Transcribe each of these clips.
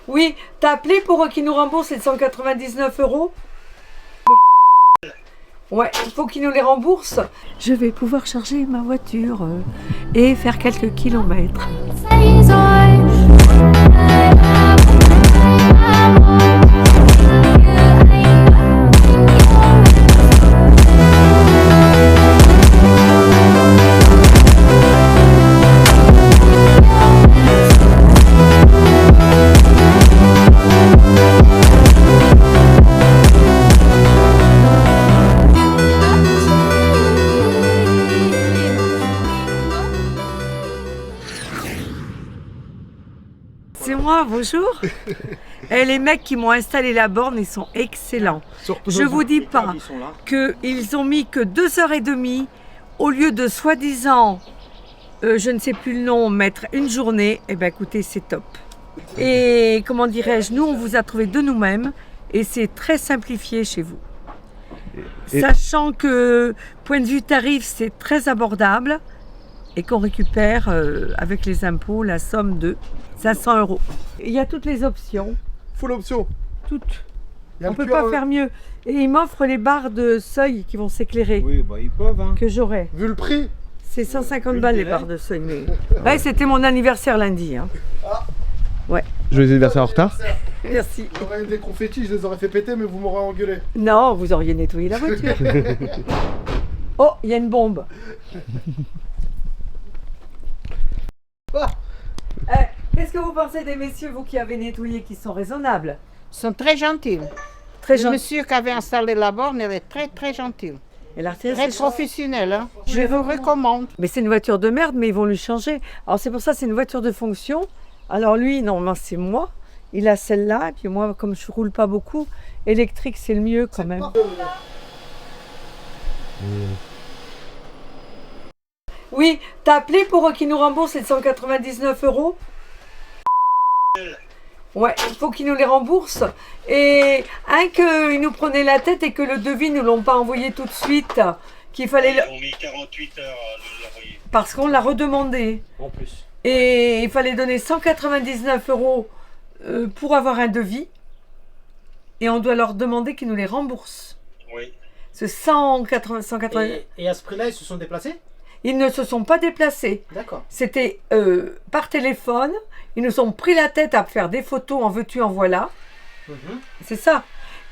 Oui, t'as appelé pour qu'ils nous remboursent les 199 €? Ouais, il faut qu'ils nous les remboursent. Je vais pouvoir charger ma voiture et faire quelques kilomètres. C'est moi, bonjour. Et les mecs qui m'ont installé la borne, ils sont excellents. Je vous dis pas qu'ils ont mis que 2h30 au lieu de soi-disant, je ne sais plus le nom, mettre une journée. Eh bien écoutez, c'est top. Et comment dirais-je, nous on vous a trouvé de nous-mêmes et c'est très simplifié chez vous. Sachant que point de vue tarif, c'est très abordable et qu'on récupère avec les impôts la somme de 500 €. Il y a toutes les options. Full option. Toutes. On ne peut pas faire mieux. Et ils m'offrent les barres de seuil qui vont s'éclairer. Oui, bah ils peuvent. Hein. Que j'aurai. Vu le prix. C'est 150 balles les barres de seuil. Mais... ouais, c'était mon anniversaire lundi. Hein. Ah. Ouais. Joyeux anniversaire en retard. Merci. J'aurais eu des confettis, je les aurais fait péter, mais vous m'aurez engueulé. Non, vous auriez nettoyé la voiture. Oh, il y a une bombe. Qu'est-ce que vous pensez des messieurs, vous qui avez nettoyé, qui sont raisonnables? Ils sont très gentils. Très Le gentils. monsieur qui avait installé la borne, il est très très gentil. Et l'artiste, Très professionnel. Hein. Je vous recommande. mais c'est une voiture de merde, mais ils vont lui changer. Alors c'est pour ça, c'est une voiture de fonction. Alors lui, normalement, c'est moi. Il a celle-là, et puis moi, comme je roule pas beaucoup, électrique, c'est le mieux quand même. Oui, t'as appelé pour qu'ils nous remboursent les 199 €? Ouais, il faut qu'ils nous les remboursent. Et qu'ils nous prenaient la tête et que le devis ne l'ont pas envoyé tout de suite. Qu'il fallait Ils ont mis 48 heures à nous l'envoyer. parce qu'on l'a redemandé. En plus. Et il fallait donner 199 € pour avoir un devis. Et on doit leur demander qu'ils nous les remboursent. Oui. C'est 180. Et à ce prix-là, ils se sont déplacés? Ils ne se sont pas déplacés. D'accord. C'était par téléphone. Ils nous ont pris la tête à faire des photos en veux-tu, en voilà. C'est ça.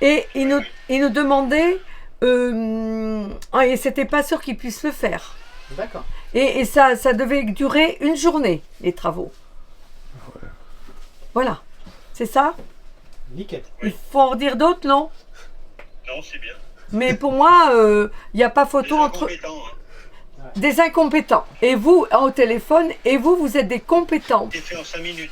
Et ils nous demandaient... et c'était pas sûr qu'ils puissent le faire. D'accord. Et ça devait durer une journée, les travaux. Ouais. Voilà. C'est ça? Nickel. Il faut en dire d'autres, non? Non, c'est bien. Mais pour moi, il n'y a pas photo Les entre... incompétents, hein. Des incompétents. Et vous, au téléphone, et vous êtes des compétents. C'est fait en 5 minutes.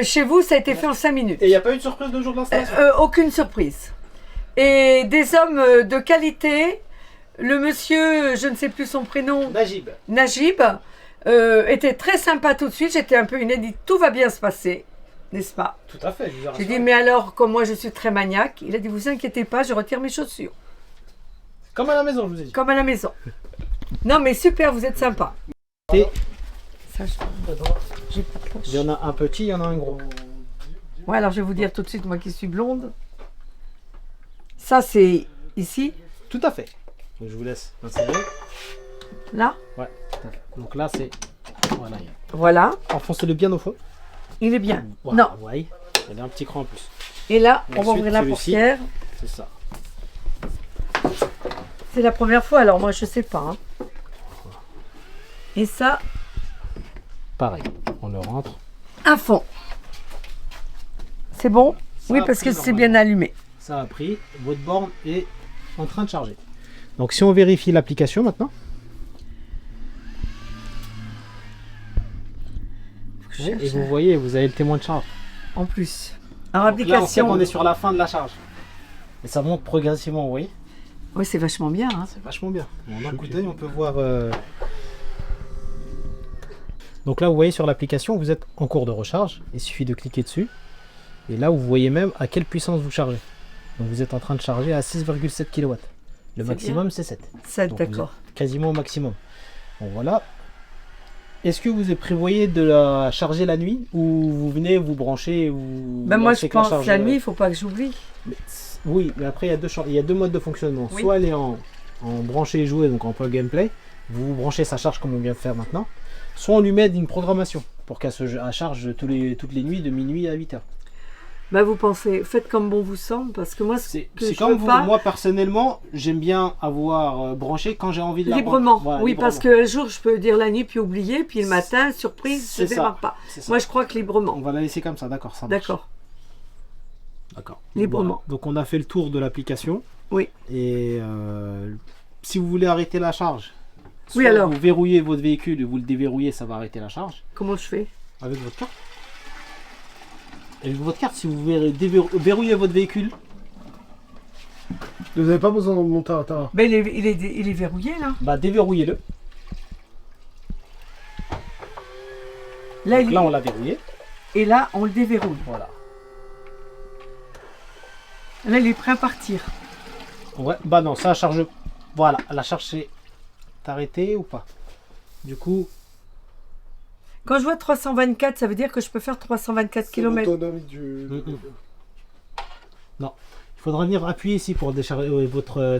Chez vous, ça a été fait en 5 minutes. Et il n'y a pas eu de surprise le jour de l'installation? Aucune surprise. Et des hommes de qualité. Le monsieur, je ne sais plus son prénom, Najib, était très sympa tout de suite. J'étais un peu inédite. Tout va bien se passer, n'est-ce pas? Tout à fait. Je vous J'ai dit, mais alors, comme moi je suis très maniaque, il a dit, vous inquiétez pas, je retire mes chaussures. Comme à la maison, je vous ai dit. Comme à la maison. Non, mais super, vous êtes sympa. Et Ça, j'ai pas de poche. il y en a un petit, il y en a un gros. Ouais, alors je vais vous dire tout de suite, moi qui suis blonde. Ça, c'est ici, Tout à fait. Donc, je vous laisse insérer. là. Ouais. Donc là, c'est... Voilà. Voilà, Enfoncez-le bien au fond. il est bien. Voilà, Non. ouais. Il y a un petit cran en plus. Et là, Et on va ensuite, ouvrir la celui-ci. portière. C'est ça. C'est la première fois, alors moi je sais pas. Hein. Et ça, Pareil. On le rentre. à fond. C'est bon? Ça Oui, a parce pris que c'est normalement. bien allumé. Ça a pris. Votre borne est en train de charger. Donc si on vérifie l'application maintenant. Et vous voyez, vous avez le témoin de charge. En plus. Alors, Donc là, on sait application. qu'on est sur la fin de la charge. Et ça monte progressivement, vous voyez. Oui, c'est vachement bien. Hein. C'est vachement bien. Bon, d'un coup d'œil, on peut voir... Donc là, vous voyez sur l'application, vous êtes en cours de recharge. Il suffit de cliquer dessus. Et là, vous voyez même à quelle puissance vous chargez. Donc vous êtes en train de charger à 6,7 kW. Le maximum, c'est 7. 7, Donc, vous d'accord. êtes quasiment au maximum. Bon, voilà. Est-ce que vous prévoyez de la charger la nuit ou vous venez vous branchez ou Ben moi je laissez que la pense charge- la nuit, il faut pas que j'oublie. Oui, mais après il y a deux modes de fonctionnement. Oui. Soit elle est en branché et joué, donc en plug and play. Vous branchez sa charge comme on vient de faire maintenant. Soit on lui met une programmation pour qu'elle elle charge toutes les nuits de minuit à 8h. Ben vous pensez, faites comme bon vous semble, parce que moi C'est que je comme veux vous. pas, Moi personnellement, j'aime bien avoir branché quand j'ai envie de la librement. Voilà, Oui, librement. parce que un jour je peux dire la nuit puis oublier, puis le matin, surprise, je C'est ne ça. démarre pas. C'est ça. Moi je crois que librement. On va la laisser comme ça, d'accord, ça marche. D'accord. D'accord. Librement. Voilà. Donc on a fait le tour de l'application. Oui. Et si vous voulez arrêter la charge, Oui, soit alors. vous verrouillez votre véhicule et vous le déverrouillez, ça va arrêter la charge Comment je fais? avec votre carte. Avec votre carte, si vous verrouillez votre véhicule, Vous n'avez pas besoin de monter à terre. Ben il est verrouillé là. bah déverrouillez-le. Là, Donc là on l'a verrouillé. et là on le déverrouille. Voilà. Là il est prêt à partir. Ouais, bah non, ça charge. Voilà, la charge c'est arrêté ou pas. Du coup, Quand je vois 324, ça veut dire que je peux faire 324 C'est km. l'autonomie du... non. Il faudra venir appuyer ici pour décharger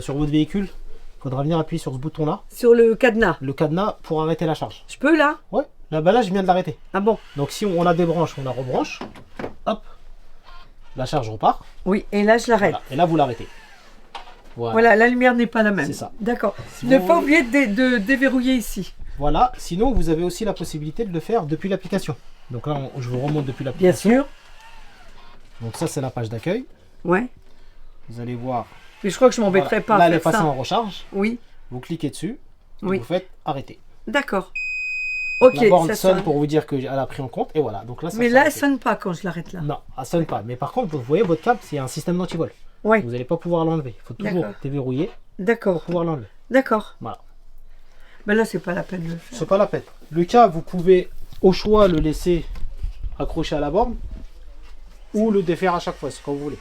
sur votre véhicule. Il faudra venir appuyer sur ce bouton là, Sur le cadenas. le cadenas, pour arrêter la charge. Je peux là? Ouais, là, bah là je viens de l'arrêter. Ah bon? Donc si on la débranche, on la rebranche, hop, la charge repart, Oui, et là je l'arrête. voilà. Et là vous l'arrêtez. Voilà. Voilà, la lumière n'est pas la même. C'est ça. D'accord. Si Ne vous- pas oublier de déverrouiller ici. Voilà. Sinon vous avez aussi la possibilité de le faire depuis l'application. Donc là je vous remonte depuis Bien l'application. sûr. Donc ça c'est la page d'accueil. Ouais. Vous allez voir. Mais je crois que je m'embêterai Voilà. pas Là à elle est faire passée ça. en recharge. Oui, Vous cliquez dessus. Et Oui. vous faites arrêter. d'accord. Ok, La borne ça sonne sonne. pour vous dire qu'elle a pris en compte. Et voilà. Donc là ça Mais s'est là, elle arrêté. sonne pas quand je l'arrête là. Non, elle sonne pas. Mais par contre, vous voyez votre câble, c'est un système d'antivol. Ouais, Vous n'allez pas pouvoir l'enlever. Il faut toujours D'accord. déverrouiller pour d'accord. pouvoir l'enlever. D'accord. Voilà. Mais là, c'est pas la peine de le faire. C'est pas la peine. Le câble, vous pouvez au choix le laisser accroché à la borne ou le défaire à chaque fois, c'est quand vous voulez.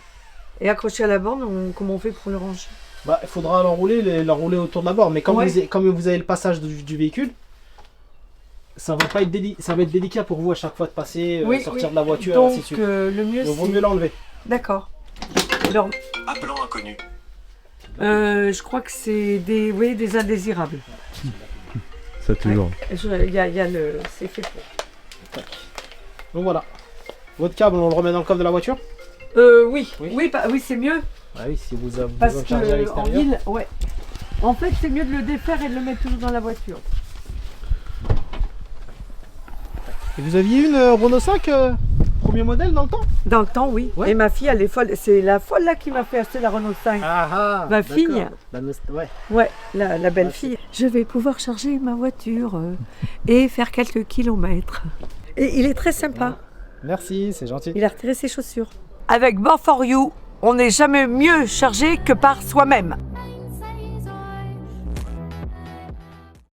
Et accroché à la borne, comment on fait pour le ranger? Bah, il faudra l'enrouler autour de la borne. Mais comme, Ouais. comme vous avez le passage du véhicule, ça va pas être ça va être délicat pour vous à chaque fois de passer, sortir de la voiture, et ainsi de Donc, suite. le mieux, Donc, vaut c'est... mieux l'enlever. D'accord. Alors, Appelant inconnu. je crois que c'est des indésirables. Ça toujours. Il y a le... C'est fait pour. Donc voilà. Votre câble, on le remet dans le coffre de la voiture. Oui. Oui. Oui, c'est mieux. Ah oui, si vous avez Parce besoin de charger à que en l'extérieur. ville, ouais. En fait, c'est mieux de le défaire et de le mettre toujours dans la voiture. Et vous aviez une Renault 5 premier modèle dans le temps? Dans le temps, oui. Ouais. Et ma fille, elle est folle. C'est la folle là qui m'a fait acheter la Renault 5. Ah, Ma fille. Ouais. Ouais, la belle fille. Je vais pouvoir charger ma voiture et faire quelques kilomètres. Et il est très sympa. Merci, c'est gentil. Il a retiré ses chaussures. Avec Born for You, on n'est jamais mieux chargé que par soi-même.